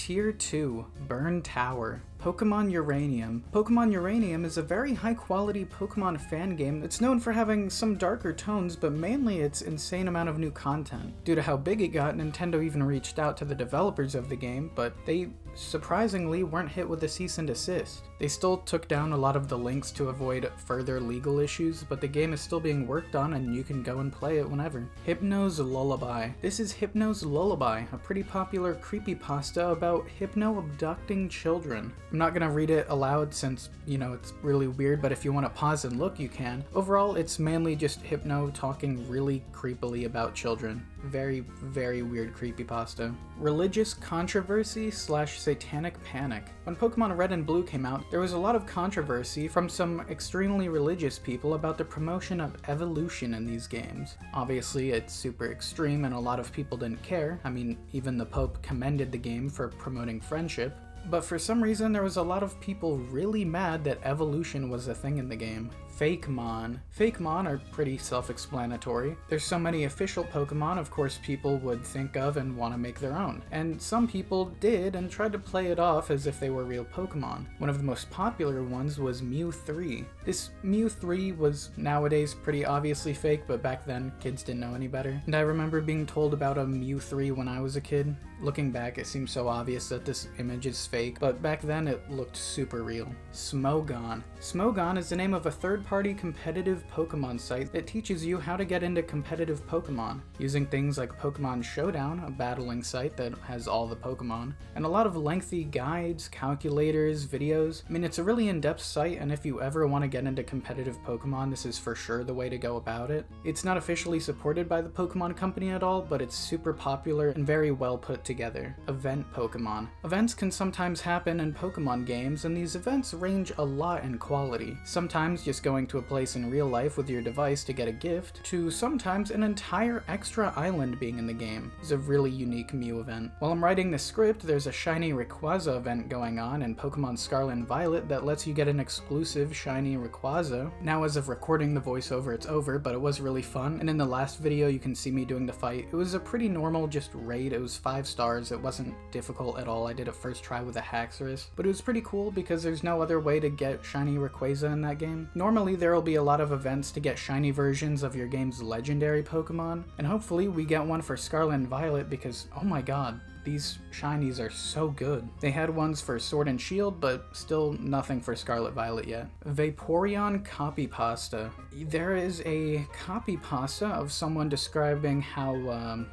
Tier 2, Burn Tower. Pokémon Uranium. Pokémon Uranium is a very high-quality Pokémon fan game that's known for having some darker tones, but mainly its insane amount of new content. Due to how big it got, Nintendo even reached out to the developers of the game, but they surprisingly weren't hit with a cease and desist. They still took down a lot of the links to avoid further legal issues, but the game is still being worked on and you can go and play it whenever. Hypno's Lullaby. This is Hypno's Lullaby, a pretty popular creepypasta about Hypno abducting children. I'm not gonna read it aloud since, it's really weird, but if you want to pause and look, you can. Overall, it's mainly just Hypno talking really creepily about children. Very, very weird creepypasta. Religious controversy / satanic panic. When Pokemon Red and Blue came out, there was a lot of controversy from some extremely religious people about the promotion of evolution in these games. Obviously, it's super extreme and a lot of people didn't care. I mean, even the Pope commended the game for promoting friendship. But for some reason, there was a lot of people really mad that evolution was a thing in the game. Fakemon. Fakemon are pretty self-explanatory. There's so many official Pokemon, of course people would think of and want to make their own. And some people did and tried to play it off as if they were real Pokemon. One of the most popular ones was Mew 3. This Mew 3 was nowadays pretty obviously fake, but back then kids didn't know any better. And I remember being told about a Mew 3 when I was a kid. Looking back, it seems so obvious that this image is fake, but back then it looked super real. Smogon. Smogon is the name of a third-party competitive Pokemon site that teaches you how to get into competitive Pokemon, using things like Pokemon Showdown, a battling site that has all the Pokemon, and a lot of lengthy guides, calculators, videos. I mean, it's a really in-depth site, and if you ever want to get into competitive Pokemon, this is for sure the way to go about it. It's not officially supported by the Pokemon Company at all, but it's super popular and very well put together. Event Pokemon. Events can sometimes happen in Pokemon games, and these events range a lot in quality. Sometimes just going to a place in real life with your device to get a gift, to sometimes an entire extra island being in the game. It's a really unique Mew event. While I'm writing the script, there's a Shiny Rayquaza event going on in Pokemon Scarlet and Violet that lets you get an exclusive Shiny Rayquaza. Now as of recording the voiceover, it's over, but it was really fun, and in the last video you can see me doing the fight. It was a pretty normal just raid. It was 5 stars. It wasn't difficult at all. I did a first try with a Haxorus, but it was pretty cool because there's no other way to get Shiny Rayquaza in that game. Normally there will be a lot of events to get shiny versions of your game's legendary Pokemon, and hopefully we get one for Scarlet and Violet because, oh my god, these shinies are so good. They had ones for Sword and Shield, but still nothing for Scarlet Violet yet. Vaporeon Copypasta. There is a copypasta of someone describing how,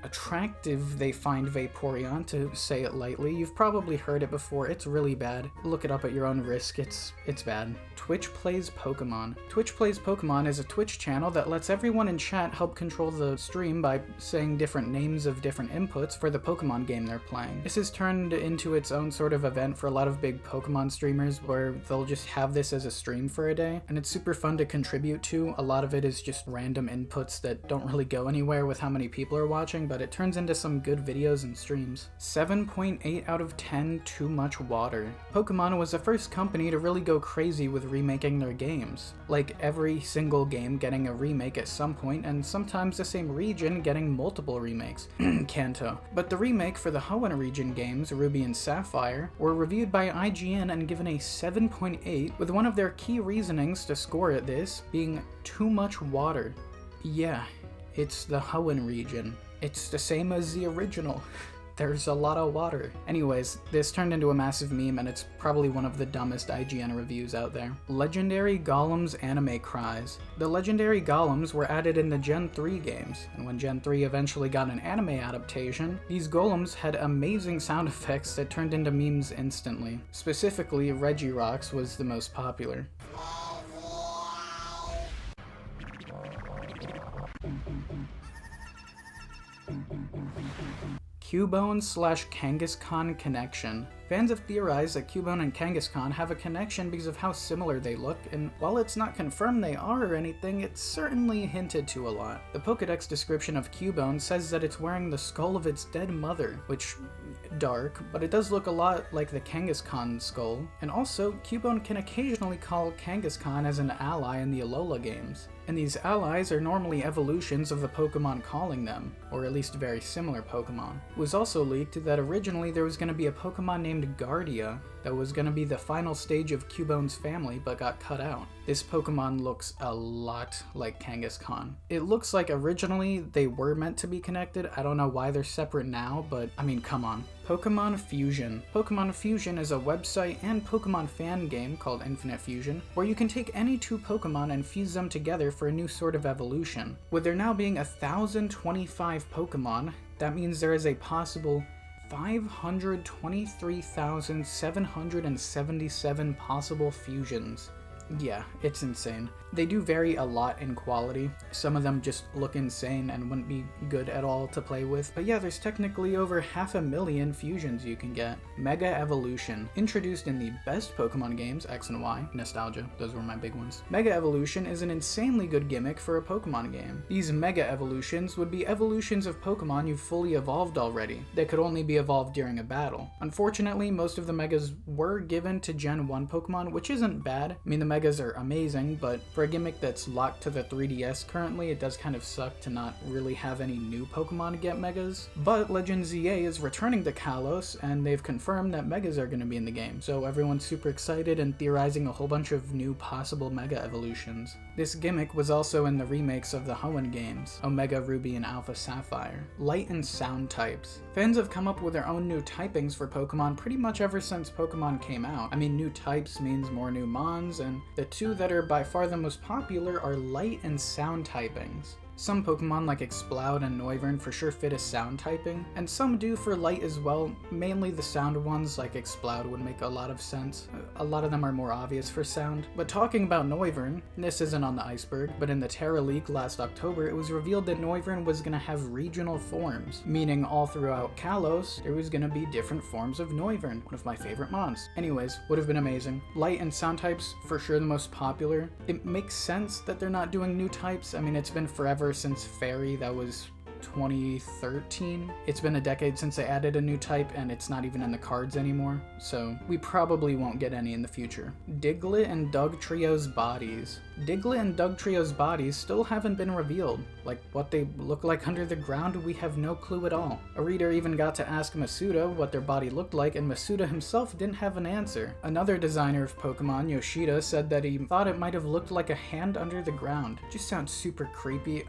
attractive they find Vaporeon, to say it lightly. You've probably heard it before. It's really bad. Look it up at your own risk. It's bad. Twitch Plays Pokemon. Twitch Plays Pokemon is a Twitch channel that lets everyone in chat help control the stream by saying different names of different inputs for the Pokemon game they're playing. This has turned into its own sort of event for a lot of big Pokemon streamers where they'll just have this as a stream for a day, and it's super fun to contribute to. A lot of it is just random inputs that don't really go anywhere with how many people are watching, but it turns into some good videos and streams. 7.8 out of 10 Too Much Water. Pokemon was the first company to really go crazy with remaking their games. Like every single game getting a remake at some point, and sometimes the same region getting multiple remakes. Kanto. But the remake for the Hoenn region games, Ruby and Sapphire, were reviewed by IGN and given a 7.8, with one of their key reasonings to score at this being too much water. Yeah, it's the Hoenn region. It's the same as the original. There's a lot of water. Anyways, this turned into a massive meme, and it's probably one of the dumbest IGN reviews out there. Legendary Golems Anime Cries. The Legendary Golems were added in the Gen 3 games, and when Gen 3 eventually got an anime adaptation, these golems had amazing sound effects that turned into memes instantly. Specifically, Regirock's was the most popular. Cubone / Kangaskhan connection. Fans have theorized that Cubone and Kangaskhan have a connection because of how similar they look, and while it's not confirmed they are or anything, it's certainly hinted to a lot. The Pokédex description of Cubone says that it's wearing the skull of its dead mother, which, dark, but it does look a lot like the Kangaskhan skull, and also Cubone can occasionally call Kangaskhan as an ally in the Alola games. and these allies are normally evolutions of the Pokemon calling them, or at least very similar Pokemon. It was also leaked that originally there was going to be a Pokemon named Guardia that was going to be the final stage of Cubone's family but got cut out. This Pokemon looks a lot like Kangaskhan. It looks like originally they were meant to be connected. I don't know why they're separate now, but I mean, come on. Pokémon Fusion. Pokémon Fusion is a website and Pokémon fan game called Infinite Fusion, where you can take any two Pokémon and fuse them together for a new sort of evolution. With there now being 1,025 Pokémon, that means there is a possible 523,777 possible fusions. Yeah, it's insane. They do vary a lot in quality. Some of them just look insane and wouldn't be good at all to play with. But yeah, there's technically over 500,000 fusions you can get. Mega Evolution. Introduced in the best Pokemon games, X and Y, Nostalgia, those were my big ones. Mega Evolution is an insanely good gimmick for a Pokemon game. These Mega Evolutions would be evolutions of Pokemon you've fully evolved already, that could only be evolved during a battle. Unfortunately, most of the Megas were given to Gen 1 Pokemon, which isn't bad. I mean, the Megas are amazing, but for a gimmick that's locked to the 3DS currently, it does kind of suck to not really have any new Pokemon to get Megas. But Legends EA is returning to Kalos, and they've confirmed that Megas are going to be in the game, so everyone's super excited and theorizing a whole bunch of new possible Mega Evolutions. This gimmick was also in the remakes of the Hoenn games, Omega Ruby and Alpha Sapphire. Light and sound types. Fans have come up with their own new typings for Pokemon pretty much ever since Pokemon came out. I mean, new types means more new Mons, and the two that are by far the most popular are light and sound typings. Some Pokemon like Exploud and Noivern for sure fit as sound typing, and some do for light as well. Mainly the sound ones like Exploud would make a lot of sense. A lot of them are more obvious for sound. But talking about Noivern, this isn't on the Iceberg, but in the Terra leak last October, it was revealed that Noivern was going to have regional forms, meaning all throughout Kalos, there was going to be different forms of Noivern, one of my favorite mons. Anyways, would have been amazing. Light and sound types, for sure the most popular. It makes sense that they're not doing new types. I mean, it's been forever since Fairy, that was 2013. It's been a decade since they added a new type, and it's not even in the cards anymore, so we probably won't get any in the future. Diglett and Dugtrio's bodies. Diglett and Dugtrio's bodies still haven't been revealed. Like, what they look like under the ground, we have no clue at all. A reader even got to ask Masuda what their body looked like, and Masuda himself didn't have an answer. Another designer of Pokemon, Yoshida, said that he thought it might have looked like a hand under the ground. Just sounds super creepy.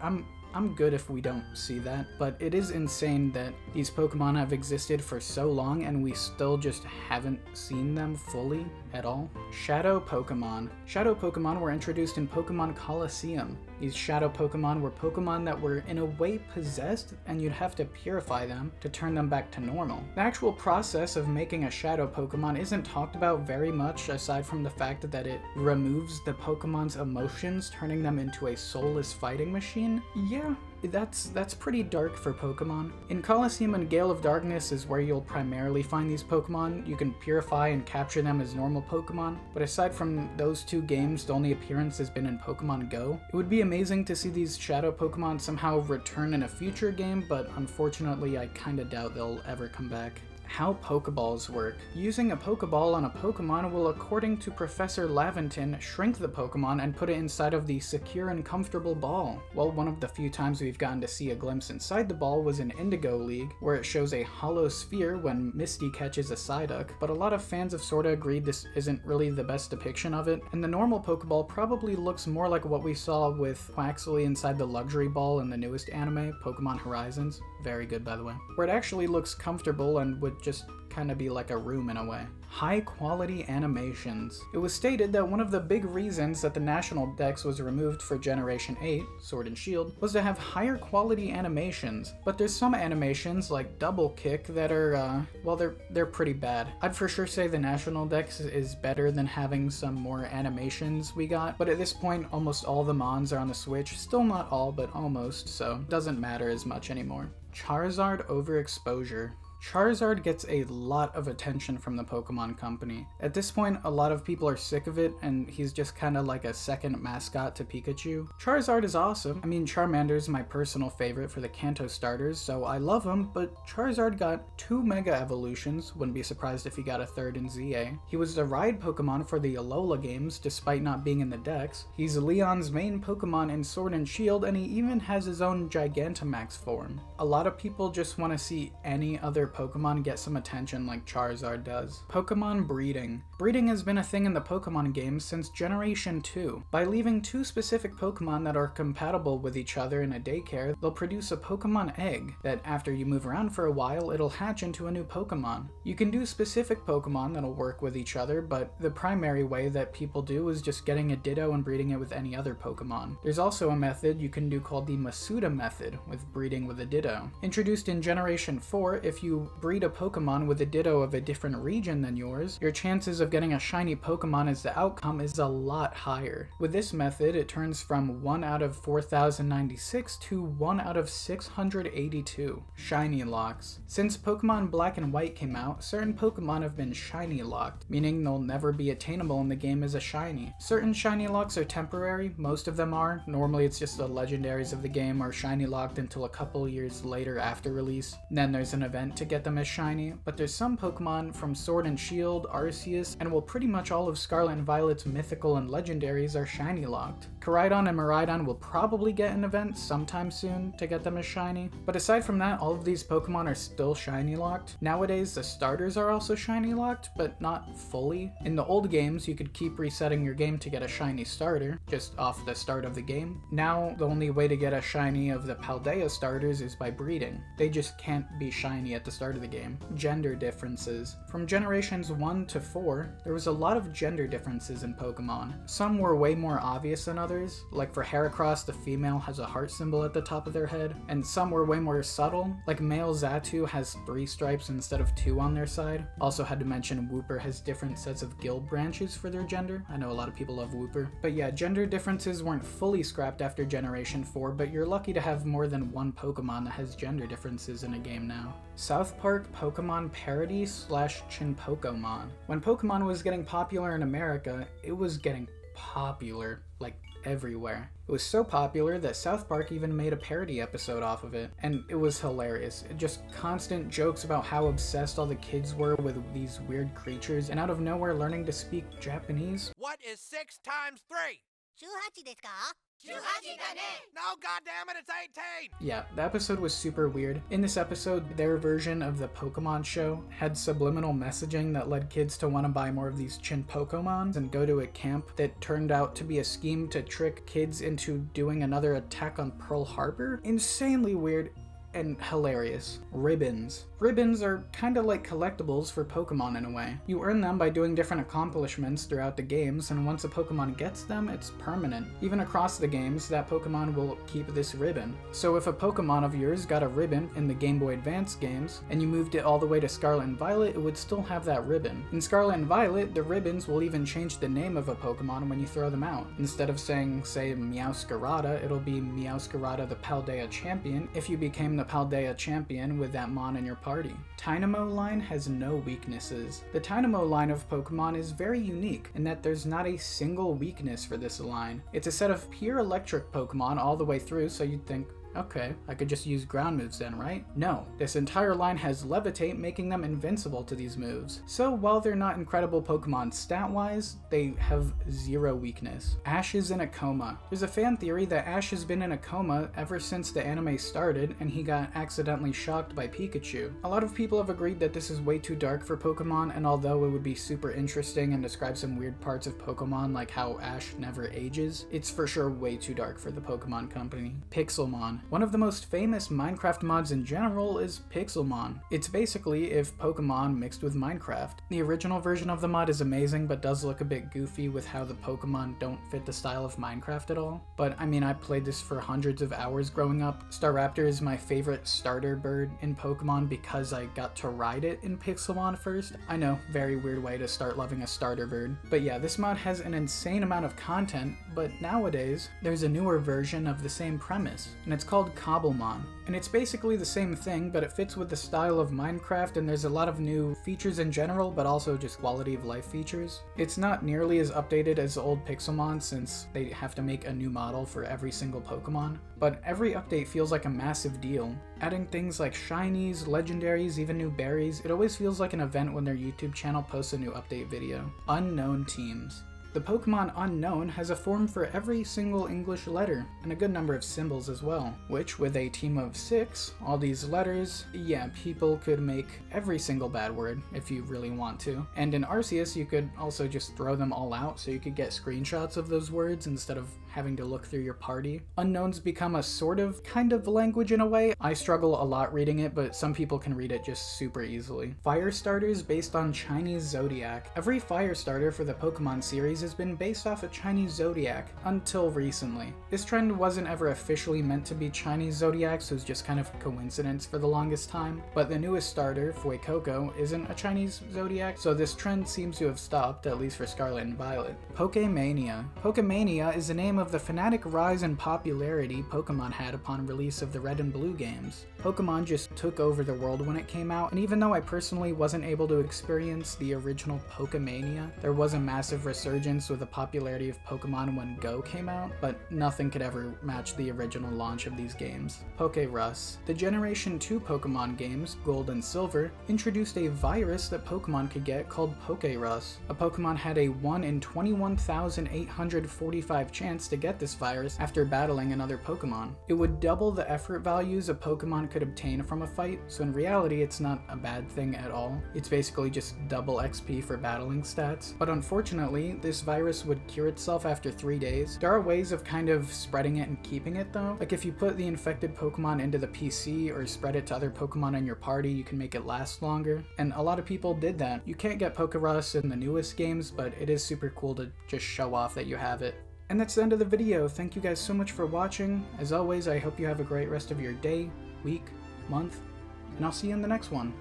I'm good if we don't see that, but it is insane that these Pokemon have existed for so long and we still just haven't seen them fully at all. Shadow Pokemon. Shadow Pokemon were introduced in Pokemon Colosseum. These Shadow Pokemon were Pokemon that were in a way possessed, and you'd have to purify them to turn them back to normal. The actual process of making a Shadow Pokemon isn't talked about very much, aside from the fact that it removes the Pokemon's emotions, turning them into a soulless fighting machine. Yeah, that's pretty dark for Pokemon. In Colosseum and Gale of Darkness is where you'll primarily find these Pokemon. You can purify and capture them as normal Pokemon, but aside from those two games, the only appearance has been in Pokemon Go. It would be amazing to see these Shadow Pokemon somehow return in a future game, but unfortunately I kinda doubt they'll ever come back. How Pokeballs work. Using a Pokeball on a Pokemon will, according to Professor Laventon, shrink the Pokemon and put it inside of the secure and comfortable ball. Well, one of the few times we've gotten to see a glimpse inside the ball was in Indigo League, where it shows a hollow sphere when Misty catches a Psyduck, but a lot of fans have sorta agreed this isn't really the best depiction of it, and the normal Pokeball probably looks more like what we saw with Quaxley inside the Luxury Ball in the newest anime, Pokemon Horizons. Very good, by the way. Where it actually looks comfortable and would just kind of be like a room in a way. High quality animations. It was stated that one of the big reasons that the National Dex was removed for Generation 8, Sword and Shield, was to have higher quality animations. But there's some animations, like Double Kick, that are, well, they're pretty bad. I'd for sure say the National Dex is better than having some more animations we got, but at this point, almost all the Mons are on the Switch. Still not all, but almost, so it doesn't matter as much anymore. Charizard overexposure. Charizard gets a lot of attention from the Pokemon Company. At this point, a lot of people are sick of it, and he's just kinda like a second mascot to Pikachu. Charizard is awesome. I mean, Charmander's my personal favorite for the Kanto starters, so I love him, but Charizard got 2 Mega Evolutions, wouldn't be surprised if he got a 3rd in ZA. He was the ride Pokemon for the Alola games, despite not being in the Dex. He's Leon's main Pokemon in Sword and Shield, and he even has his own Gigantamax form. A lot of people just want to see any other Pokemon get some attention like Charizard does. Pokemon breeding. Breeding has been a thing in the Pokemon games since Generation 2. By leaving 2 specific Pokemon that are compatible with each other in a daycare, they'll produce a Pokemon egg that after you move around for a while, it'll hatch into a new Pokemon. You can do specific Pokemon that'll work with each other, but the primary way that people do is just getting a Ditto and breeding it with any other Pokemon. There's also a method you can do called the Masuda method with breeding with a Ditto. Introduced in Generation 4, if you breed a Pokemon with a Ditto of a different region than yours, your chances of getting a shiny Pokemon as the outcome is a lot higher. With this method, it turns from 1 out of 4,096 to 1 out of 682. Shiny locks. Since Pokemon Black and White came out, certain Pokemon have been shiny locked, meaning they'll never be attainable in the game as a shiny. Certain shiny locks are temporary, most of them are. Normally it's just the legendaries of the game are shiny locked until a couple years later after release. Then there's an event to get them as shiny, but there's some Pokemon from Sword and Shield, Arceus, and well pretty much all of Scarlet and Violet's mythical and legendaries are shiny locked. Koraidon and Miraidon will probably get an event sometime soon to get them as shiny, but aside from that, all of these Pokemon are still shiny locked. Nowadays, the starters are also shiny locked, but not fully. In the old games, you could keep resetting your game to get a shiny starter, just off the start of the game. Now, the only way to get a shiny of the Paldea starters is by breeding. They just can't be shiny at the start of the game. Gender differences. From generations 1 to 4, there was a lot of gender differences in Pokemon. Some were way more obvious than others, like for Heracross, the female has a heart symbol at the top of their head, and some were way more subtle, like male Xatu has 3 stripes instead of 2 on their side. Also had to mention Wooper has different sets of guild branches for their gender. I know a lot of people love Wooper. But yeah, gender differences weren't fully scrapped after Generation 4, but you're lucky to have more than one Pokemon that has gender differences in a game now. South Park Pokemon parody / Chinpokomon. When Pokemon was getting popular in America, it was getting popular like everywhere. It was so popular that South Park even made a parody episode off of it, and it was hilarious. Just constant jokes about how obsessed all the kids were with these weird creatures, and out of nowhere learning to speak Japanese. What is 6 times 3? 18ですか? 18だね! No, goddammit, it's 18! Yeah, the episode was super weird. In this episode, their version of the Pokemon show had subliminal messaging that led kids to want to buy more of these Chinpokomons and go to a camp that turned out to be a scheme to trick kids into doing another attack on Pearl Harbor. Insanely weird and hilarious. Ribbons. Ribbons are kinda like collectibles for Pokemon in a way. You earn them by doing different accomplishments throughout the games, and once a Pokemon gets them, it's permanent. Even across the games, that Pokemon will keep this ribbon. So if a Pokemon of yours got a ribbon in the Game Boy Advance games, and you moved it all the way to Scarlet and Violet, it would still have that ribbon. In Scarlet and Violet, the ribbons will even change the name of a Pokemon when you throw them out. Instead of saying, say, Meowscarada, it'll be Meowscarada the Paldea Champion if you became the Paldea Champion with that mon in your party. Dynamo line has no weaknesses. The Dynamo line of Pokemon is very unique in that there's not a single weakness for this line. It's a set of pure electric Pokemon all the way through, so you'd think, okay, I could just use ground moves then, right? No, this entire line has Levitate, making them invincible to these moves. So while they're not incredible Pokemon stat-wise, they have zero weakness. Ash is in a coma. There's a fan theory that Ash has been in a coma ever since the anime started and he got accidentally shocked by Pikachu. A lot of people have agreed that this is way too dark for Pokemon, and although it would be super interesting and describe some weird parts of Pokemon like how Ash never ages, it's for sure way too dark for the Pokemon Company. Pixelmon. One of the most famous Minecraft mods in general is Pixelmon. It's basically if Pokemon mixed with Minecraft. The original version of the mod is amazing, but does look a bit goofy with how the Pokemon don't fit the style of Minecraft at all. But I mean, I played this for hundreds of hours growing up. Staraptor is my favorite starter bird in Pokemon because I got to ride it in Pixelmon first. I know, very weird way to start loving a starter bird. But yeah, this mod has an insane amount of content, but nowadays, there's a newer version of the same premise, and it's called Cobblemon, and it's basically the same thing, but it fits with the style of Minecraft, and there's a lot of new features in general, but also just quality of life features. It's not nearly as updated as old Pixelmon, since they have to make a new model for every single Pokemon, but every update feels like a massive deal. Adding things like shinies, legendaries, even new berries, it always feels like an event when their YouTube channel posts a new update video. Unknown teams. The Pokemon Unknown has a form for every single English letter, and a good number of symbols as well, which with a team of 6, all these letters, yeah, people could make every single bad word if you really want to. And in Arceus, you could also just throw them all out so you could get screenshots of those words instead of having to look through your party. Unknowns become a kind of language in a way. I struggle a lot reading it, but some people can read it just super easily. Fire starters based on Chinese zodiac. Every fire starter for the Pokemon series has been based off a Chinese zodiac, until recently. This trend wasn't ever officially meant to be Chinese zodiac, so it was just kind of coincidence for the longest time, but the newest starter, Fuecoco, isn't a Chinese zodiac, so this trend seems to have stopped, at least for Scarlet and Violet. Pokemania. Pokemania is the name of the fanatic rise in popularity Pokemon had upon release of the Red and Blue games. Pokemon just took over the world when it came out, and even though I personally wasn't able to experience the original Pokemania, there was a massive resurgence with the popularity of Pokemon when Go came out, but nothing could ever match the original launch of these games. Pokerus. The Generation 2 Pokemon games, Gold and Silver, introduced a virus that Pokemon could get called Pokerus. A Pokemon had a 1 in 21,845 chance to get this virus after battling another Pokemon. It would double the effort values a Pokemon could obtain from a fight, so in reality it's not a bad thing at all. It's basically just double XP for battling stats. But unfortunately, this virus would cure itself after 3 days. There are ways of kind of spreading it and keeping it though. Like if you put the infected Pokemon into the PC or spread it to other Pokemon in your party, you can make it last longer. And a lot of people did that. You can't get Pokerus in the newest games, but it is super cool to just show off that you have it. And that's the end of the video. Thank you guys so much for watching. As always, I hope you have a great rest of your day, week, month, and I'll see you in the next one.